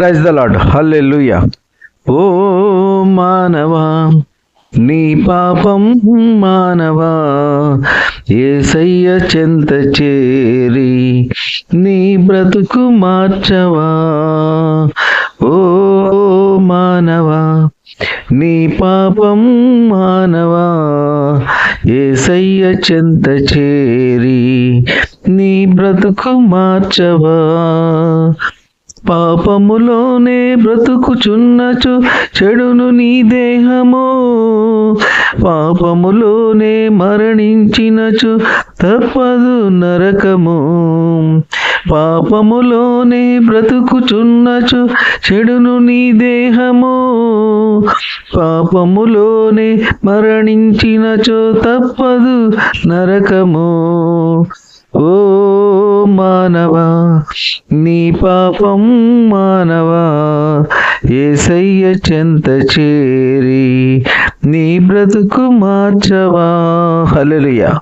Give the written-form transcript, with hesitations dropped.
Praise the lord. Hallelujah. ఓ మానవా, నీ పాపం మానవా, యేసయ్య చెంత చేరి నీ బ్రతుకు మార్చవా. ఓ మానవా, నీ పాపం మానవా, యేసయ్య చెంత చేరి నీ బ్రతుకు మార్చవా. పాపములోనే బ్రతుకుచున్నచు చెడును నీ దేహము, పాపములోనే మరణించినచు తప్పదు నరకము. పాపములోనే బ్రతుకుచున్నచు చెడును నీ దేహము, పాపములోనే మరణించినచో తప్పదు నరకము. ఓ మానవా, నీ పాపం మానవా, యేసయ్య చెంత చేరి నీ బ్రతుకు మార్చవా. హల్లెలూయా.